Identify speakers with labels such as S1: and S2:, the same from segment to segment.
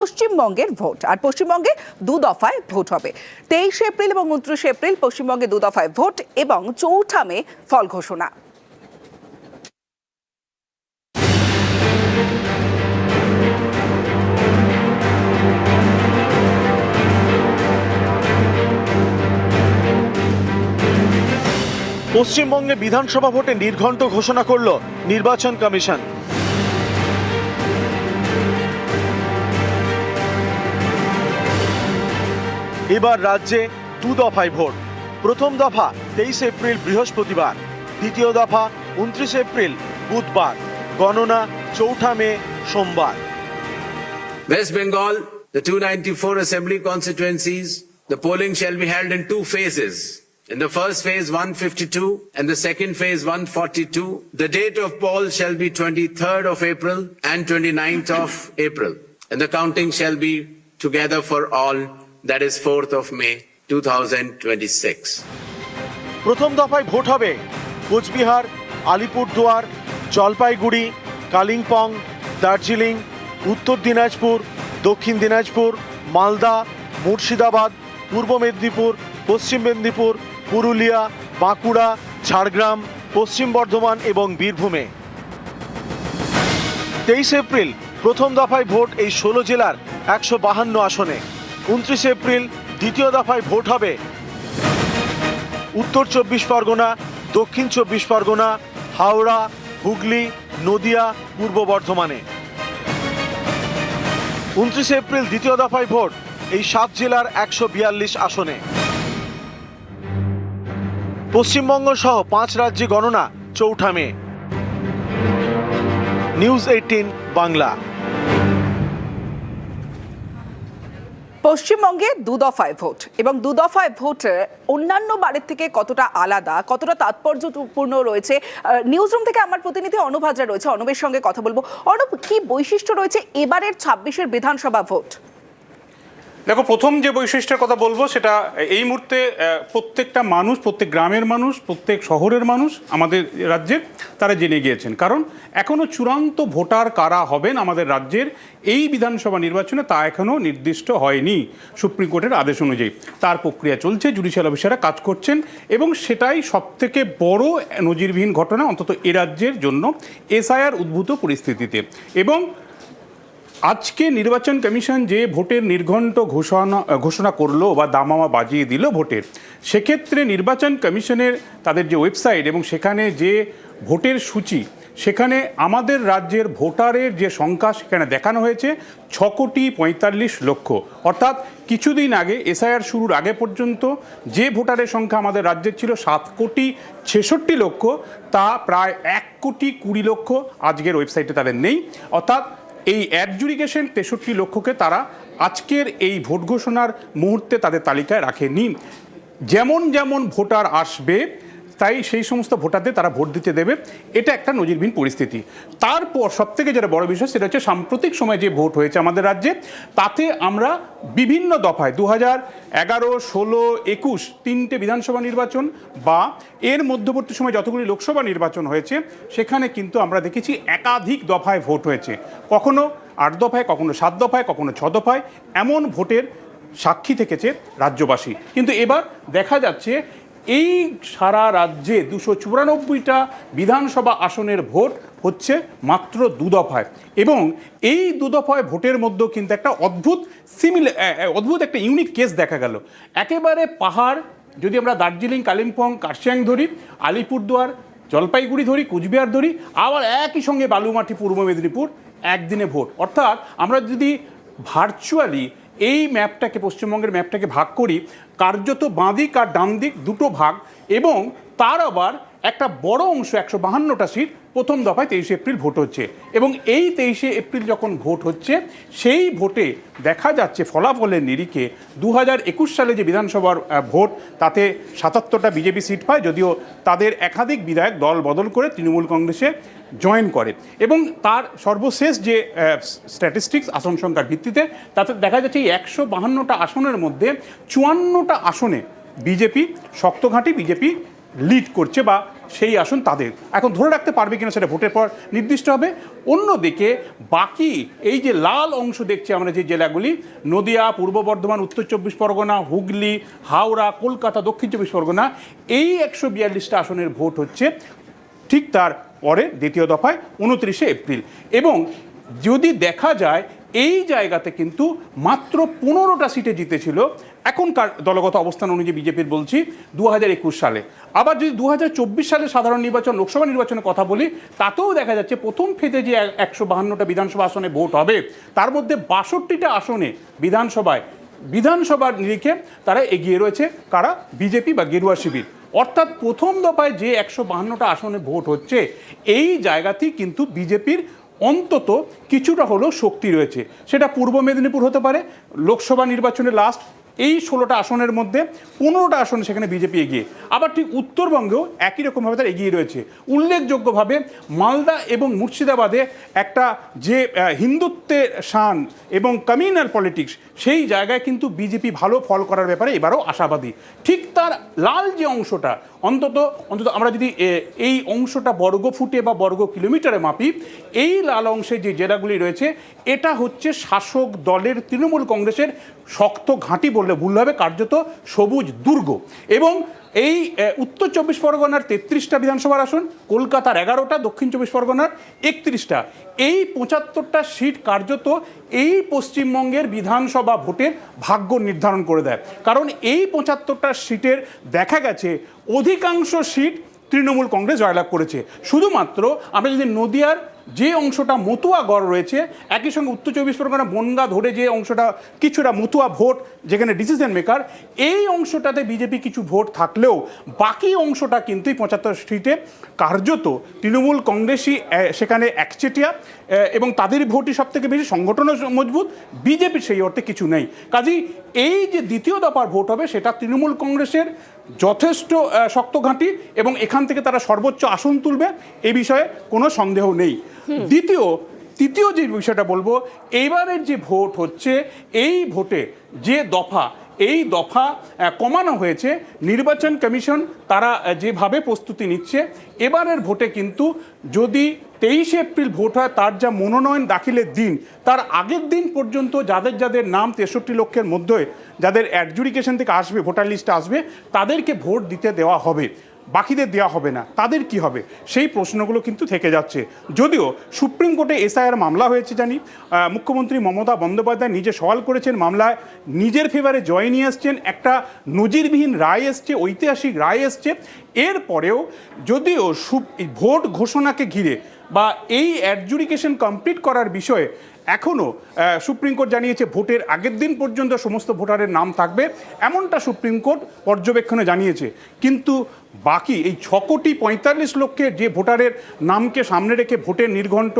S1: পশ্চিমবঙ্গের ভোট, আর পশ্চিমবঙ্গে দু দফায় ভোট হবে। 23 এপ্রিল এবং 29 এপ্রিল পশ্চিমবঙ্গে দু দফায় ভোট এবং 4 মে ফল ঘোষণা।
S2: পশ্চিমবঙ্গে বিধানসভা ভোটে নির্ঘণ্ট ঘোষণা করল নির্বাচন কমিশন। এবার রাজ্যে দু দফায় ভোট। প্রথম দফা 23 এপ্রিল বৃহস্পতিবার, দ্বিতীয় দফা 29 এপ্রিল বুধবার, গণনা 4 মে সোমবার।
S3: West Bengal, the 294 assembly constituencies, the polling shall be held in 2 phases. In the first phase 152 and the second phase 142. The date of poll shall be 23rd of April and 29th of April. And the counting shall be together for all, that is 4th of May 2026.
S2: প্রথম দফায় vote হবে কোচবিহার, আলিপুরদুয়ার, জলপাইগুড়ি, কালিম্পং, দার্জিলিং, উত্তর দিনাজপুর, দক্ষিণ দিনাজপুর, মালদা, মুর্শিদাবাদ, পূর্ব মেদিনীপুর, পশ্চিম মেদিনীপুর, পুরুলিয়া, বাঁকুড়া, ঝাড়গ্রাম, পশ্চিম বর্ধমান এবং বীরভূমে। 23 April প্রথম দফায় vote এই 16 জেলার 152 আসনে। 29 এপ্রিল দ্বিতীয় দফায় ভোট হবে উত্তর 24 পরগনা, দক্ষিণ 24 পরগনা, হাওড়া, হুগলি, নদিয়া, পূর্ব বর্ধমানে। 29 এপ্রিল দ্বিতীয় দফায় ভোট এই 7 জেলার 142 আসনে। পশ্চিমবঙ্গ সহ 5 রাজ্যে গণনা 4 মে। নিউজ 18 বাংলা।
S1: পশ্চিমবঙ্গে দু দফায় ভোট এবং দু দফায় ভোট অন্যান্য বারের থেকে কতটা আলাদা, কতটা তাৎপর্যপূর্ণ রয়েছে, নিউজরুম থেকে আমার প্রতিনিধি অনুপ হাজরা রয়েছে, অনুপের সঙ্গে কথা বলবো। অনুপ, কি বৈশিষ্ট্য রয়েছে এবারের 26-এর বিধানসভা ভোট?
S4: দেখো, প্রথম যে বৈশিষ্ট্যের কথা বলবো সেটা এই মুহূর্তে প্রত্যেকটা মানুষ, প্রত্যেক গ্রামের মানুষ, প্রত্যেক শহরের মানুষ আমাদের রাজ্যের তারা জেনে গিয়েছেন। কারণ এখনও চূড়ান্ত ভোটার কারা হবেন আমাদের রাজ্যের এই বিধানসভা নির্বাচনে তা এখনও নির্দিষ্ট হয়নি সুপ্রিম কোর্টের আদেশ অনুযায়ী। তার প্রক্রিয়া চলছে, জুডিশিয়াল অফিসাররা কাজ করছেন এবং সেটাই সবথেকে বড় নজিরবিহীন ঘটনা অন্তত এ রাজ্যের জন্য এসআইআর উদ্ভূত পরিস্থিতিতে। এবং আজকে নির্বাচন কমিশন যে ভোটের নির্ঘণ্ট ঘোষণা করলো বা দামামা বাজিয়ে দিল ভোটের, সেক্ষেত্রে নির্বাচন কমিশনের তাদের যে ওয়েবসাইট এবং সেখানে যে ভোটের সূচি, সেখানে আমাদের রাজ্যের ভোটারের যে সংখ্যা সেখানে দেখানো হয়েছে 6,45,00,000। অর্থাৎ কিছুদিন আগে এসআইআর শুরুর আগে পর্যন্ত যে ভোটারের সংখ্যা আমাদের রাজ্যের ছিল 7,66,00,000, তা প্রায় 1,20,00,000 আজকের ওয়েবসাইটে তাদের নেই। অর্থাৎ এই অ্যাডজুডিকেশন 63,00,000কে তারা আজকের এই ভোট ঘোষণার মুহূর্তে তাদের তালিকায় রাখেনি। যেমন যেমন ভোটার আসবে তাই সেই সমস্ত ভোটারদের তারা ভোট দিতে দেবে। এটা একটা নজিরবিহীন পরিস্থিতি। তারপর সবথেকে যেটা বড় বিষয় সেটা হচ্ছে সাম্প্রতিক সময়ে যে ভোট হয়েছে আমাদের রাজ্যে, তাতে আমরা বিভিন্ন দফায় 2011, 16, 21 তিনটে বিধানসভা নির্বাচন বা এর মধ্যবর্তী সময় যতগুলি লোকসভা নির্বাচন হয়েছে সেখানে কিন্তু আমরা দেখেছি একাধিক দফায় ভোট হয়েছে। কখনো 8 দফায়, কখনো 7 দফায়, কখনো 6 দফায় এমন ভোটের সাক্ষী থেকেছে রাজ্যবাসী। কিন্তু এবার দেখা যাচ্ছে এই সারা রাজ্যে 294টা বিধানসভা আসনের ভোট হচ্ছে মাত্র 2 দফায়। এবং এই 2 দফায় ভোটের মধ্যেও কিন্তু একটা অদ্ভুত একটা ইউনিক কেস দেখা গেল। একেবারে পাহাড়, যদি আমরা দার্জিলিং, কালিম্পং, কার্শিয়াং ধরি, আলিপুরদুয়ার, জলপাইগুড়ি ধরি, কুচবিহার ধরি, আবার একই সঙ্গে বালুমাটি, পূর্ব মেদিনীপুর একদিনে ভোট। অর্থাৎ আমরা যদি ভার্চুয়ালি এই ম্যাপটাকে, পশ্চিমবঙ্গের ম্যাপটাকে ভাগ করি, কার্যত বাঁ দিক আর ডান দিক দুটো ভাগ, এবং তার আবার একটা বড় অংশ 152টা সিট প্রথম দফায় 23 এপ্রিল ভোট হচ্ছে। এবং এই 23 এপ্রিল যখন ভোট হচ্ছে, সেই ভোটে দেখা যাচ্ছে ফলাফলের নিরিখে 2021 সালে যে বিধানসভার ভোট, তাতে 77টা বিজেপি সিট পায়, যদিও তাদের একাধিক বিধায়ক দল বদল করে তৃণমূল কংগ্রেসে জয়েন করে। এবং তার সর্বশেষ যে স্ট্যাটিস্টিক্স আসন সংখ্যার ভিত্তিতে, তাতে দেখা যাচ্ছে এই 152টা আসনের মধ্যে 54টা আসনে বিজেপি শক্তঘাঁটি বিজেপি লিড করছে বা সেই আসন তাদের। এখন ধরে রাখতে পারবে কিনা সেটা ভোটের পর নির্দিষ্ট হবে। অন্যদিকে বাকি এই যে লাল অংশ দেখছি আমরা যে জেলাগুলি, নদিয়া, পূর্ব বর্ধমান, উত্তর চব্বিশ পরগনা, হুগলি, হাওড়া, কলকাতা, দক্ষিণ চব্বিশ পরগনা, এই 142টা আসনের ভোট হচ্ছে ঠিক তার পরে দ্বিতীয় দফায় 29শে এপ্রিল। এবং যদি দেখা যায় এই জায়গাতে কিন্তু মাত্র 15টা সিটে জিতেছিল এখনকার দলগত অবস্থান অনুযায়ী বিজেপির, বলছি 2021 সালে। আবার যদি 2024 সালে সাধারণ নির্বাচন, লোকসভা নির্বাচনের কথা বলি, তাতেও দেখা যাচ্ছে প্রথম ফেজে যে 152টা বিধানসভা আসনে ভোট হবে তার মধ্যে 62টা আসনে বিধানসভার নিরিখে তারা এগিয়ে রয়েছে কারা? বিজেপি বা গেরুয়া শিবির। অর্থাৎ প্রথম দফায় যে 152টা আসনে ভোট হচ্ছে এই জায়গাতেই কিন্তু বিজেপির অন্তত কিছুটা হলেও শক্তি রয়েছে। সেটা পূর্ব মেদিনীপুর হতে পারে, লোকসভা নির্বাচনে লাস্ট এই 16টা আসনের মধ্যে 15টা আসন সেখানে বিজেপি এগিয়ে। আবার ঠিক উত্তরবঙ্গেও একই রকমভাবে তারা এগিয়ে রয়েছে। উল্লেখযোগ্যভাবে মালদা এবং মুর্শিদাবাদে একটা যে হিন্দুত্বের শান এবং কমিউনাল পলিটিক্স, সেই জায়গায় কিন্তু বিজেপি ভালো ফল করার ব্যাপারে এবারও আশাবাদী। ঠিক তার লাল যে অংশটা, অন্তত আমরা যদি এই অংশটা বর্গ ফুটে বা বর্গ কিলোমিটারে মাপি, এই লাল অংশে যে জেলাগুলি রয়েছে এটা হচ্ছে শাসক দলের তৃণমূল কংগ্রেসের শক্ত ঘাঁটি বললে ভুল হবে, কার্যত সবুজ দুর্গ। এবং এই উত্তর চব্বিশ পরগনার 33টা বিধানসভার আসন, কলকাতার 11টা, দক্ষিণ চব্বিশ পরগনার 31টা, এই 75টা সিট কার্যত এই পশ্চিমবঙ্গের বিধানসভা ভোটের ভাগ্য নির্ধারণ করে দেয়। কারণ এই 75টা সিটের দেখা গেছে অধিকাংশ সিট তৃণমূল কংগ্রেস জয়লাভ করেছে। শুধুমাত্র আমরা যদি নদিয়ার যে অংশটা মতুয়া গড় রয়েছে, একই সঙ্গে উত্তর চব্বিশ পরগনা বনগা ধরে যে অংশটা কিছুটা মতুয়া ভোট, যেখানে ডিসিশন মেকার, এই অংশটাতে বিজেপি কিছু ভোট থাকলেও বাকি অংশটা কিন্তু 75 সিটে কার্যত তৃণমূল কংগ্রেসই সেখানে একচেটিয়া এবং তাদের ভোটই সব থেকে বেশি, সংগঠনও মজবুত, বিজেপির সেই অর্থে কিছু নেই। কাজেই এই যে দ্বিতীয় দফার ভোট হবে সেটা তৃণমূল কংগ্রেসের যথেষ্ট শক্ত ঘাঁটি এবং এখান থেকে তারা সর্বোচ্চ আসন তুলবে, এ বিষয়ে কোনো সন্দেহ নেই। তৃতীয় যে বিষয়টা বলবো, এইবারের যে ভোট হচ্ছে এই ভোটে যে এই দফা কমানো হয়েছে, নির্বাচন কমিশন তারা যেভাবে প্রস্তুতি নিচ্ছে, এবারের ভোটে কিন্তু যদি 23 এপ্রিল ভোট হয়, তার যা মনোনয়ন দাখিলের দিন, তার আগের দিন পর্যন্ত যাদের নাম 63 লক্ষের মধ্যে যাদের অ্যাডজুডিকেশন থেকে আসবে, ভোটার লিস্টে আসবে, তাদেরকে ভোট দিতে দেওয়া হবে, বাকিদের দেওয়া হবে না। তাদের কি হবে সেই প্রশ্নগুলো কিন্তু থেকে যাচ্ছে। যদিও সুপ্রিম কোর্টে এসআইআর মামলা হয়েছে জানি, মুখ্যমন্ত্রী মমতা বন্দ্যোপাধ্যায় নিজে সওয়াল করেছেন, মামলায় নিজের ফেভারে জয় নিয়ে এসছেন, একটা নজিরবিহীন রায় এসছে, ঐতিহাসিক রায় এসছে। এরপরেও যদিও ভোট ঘোষণাকে ঘিরে বা এই অ্যাডজুডিকেশন কমপ্লিট করার বিষয়ে এখনও সুপ্রিম কোর্ট জানিয়েছে ভোটের আগের দিন পর্যন্ত সমস্ত ভোটারের নাম থাকবে, এমনটা সুপ্রিম কোর্ট পর্যবেক্ষণে জানিয়েছে। কিন্তু বাকি এই 6,45 লক্ষের যে ভোটারের নামকে সামনে রেখে ভোটের নির্ঘণ্ট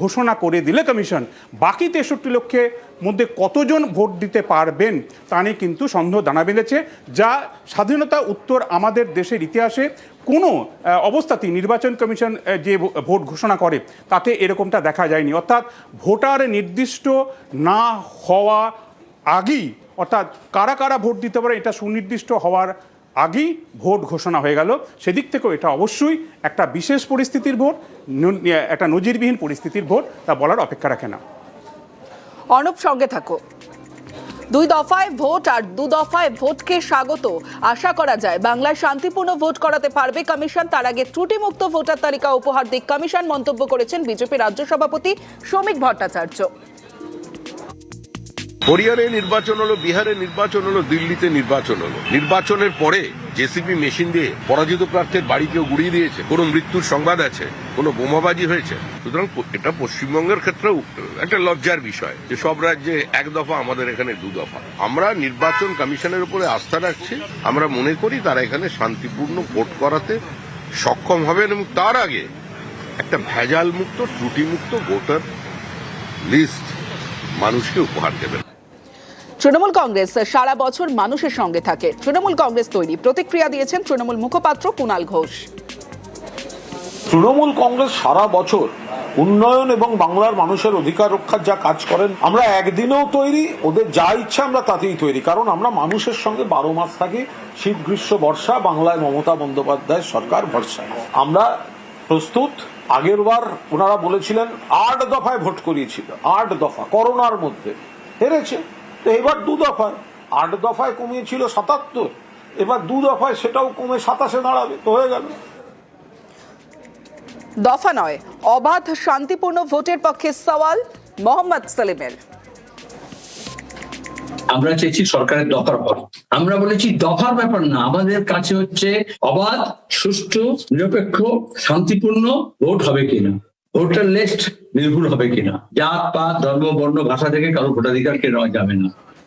S4: ঘোষণা করে দিলে কমিশন, বাকি 63 লক্ষের মধ্যে কতজন ভোট দিতে পারবেন তা নিয়ে কিন্তু সন্দেহ দানা বেঁধেছে, যা স্বাধীনতা উত্তর আমাদের দেশের ইতিহাসে কোনো অবস্থাতেই নির্বাচন কমিশন যে ভোট ঘোষণা করে তাতে এরকমটা দেখা যায়নি। অর্থাৎ ভোটার নির্দিষ্ট না হওয়া আগেই, অর্থাৎ কারা কারা ভোট দিতে পারে এটা সুনির্দিষ্ট হওয়ার আগেই ভোট ঘোষণা হয়ে গেল। সেদিক থেকেও এটা অবশ্যই একটা বিশেষ পরিস্থিতির ভোট, একটা নজিরবিহীন পরিস্থিতির ভোট, তা বলার অপেক্ষা রাখে না।
S1: অর্ণব, সঙ্গে থাকো। 2 দফায় ভোট আর 2 দফায় ভোটকে স্বাগত। আশা করা যায় বাংলায় শান্তিপূর্ণ ভোট করাতে পারবে কমিশন। তার আগে ত্রুটিমুক্ত ভোটার তালিকা উপহার দিক কমিশন, মন্তব্য করেছেন বিজেপি রাজ্য সভাপতি শ্রমিক ভট্টাচার্য।
S5: হরিয়ানায় নির্বাচন হলো, বিহারে নির্বাচন হলো, দিল্লিতে নির্বাচন হলো। নির্বাচনের পরে জেসিবি মেশিন দিয়ে পরাজিত প্রার্থীর বাড়ি কেউ গুড়িয়ে দিয়েছে, কোনো মৃত্যুর সংবাদ আছে, কোনো বোমাবাজি হয়েছে। সুতরাং এটা পশ্চিমবঙ্গের ক্ষেত্রেও একটা লজ্জার বিষয় যে সব রাজ্যে 1 দফা, আমাদের এখানে 2 দফা। আমরা নির্বাচন কমিশনের উপরে আস্থা রাখছি। আমরা মনে করি তারা এখানে শান্তিপূর্ণ ভোট করাতে সক্ষম হবেন এবং তার আগে একটা ভেজাল মুক্ত, ত্রুটিমুক্ত ভোটার লিস্ট মানুষকে উপহার দেবেন।
S1: তৃণমূল কংগ্রেস সারা বছর মানুষের সঙ্গে থাকে, তৃণমূল কংগ্রেস তৈরি, প্রতিক্রিয়া দিয়েছেন তৃণমূল মুখপাত্র কুণাল ঘোষ।
S6: তৃণমূল কংগ্রেস সারা বছর উন্নয়ন এবং বাংলার মানুষের অধিকার রক্ষার যা কাজ করেন, আমরা একদিনেও তৈরি, ওদের যা ইচ্ছা আমরা তাতেই তৈরি, কারণ আমরা মানুষের সঙ্গে 12 মাস থাকি, শীত গ্রীষ্ম বর্ষা, বাংলায় মমতা বন্দ্যোপাধ্যায়ের সরকার ভরসা। আমরা প্রস্তুত। আগের বার ওনারা বলেছিলেন 8 দফায় ভোট করিয়েছিল, 8 দফা করোনার মধ্যে, হেরেছে। তো এবার 2 দফায়, 8 দফায় কমিয়েছিল 77, এবার 2 দফায় সেটাও কমে 27-এ দাঁড়াবে, তো হয়ে গেল।
S1: দফা নয়, অবাধ শান্তিপূর্ণ ভোটের পক্ষে সওয়াল মোহাম্মদ সেলিমের।
S7: আমরা চেয়েছি সরকারের দফার ভোট। আমরা বলেছি দফার ব্যাপার না, আমাদের কাছে হচ্ছে অবাধ, সুষ্ঠু, নিরপেক্ষ, শান্তিপূর্ণ ভোট হবে কিনা, ভোটার লিস্ট নির্ভুল হবে কিনা, জাত পাত ধর্ম বর্ণ ভাষা থেকে কারো ভোটাধিকার কেড়ে নেওয়া যাবে না।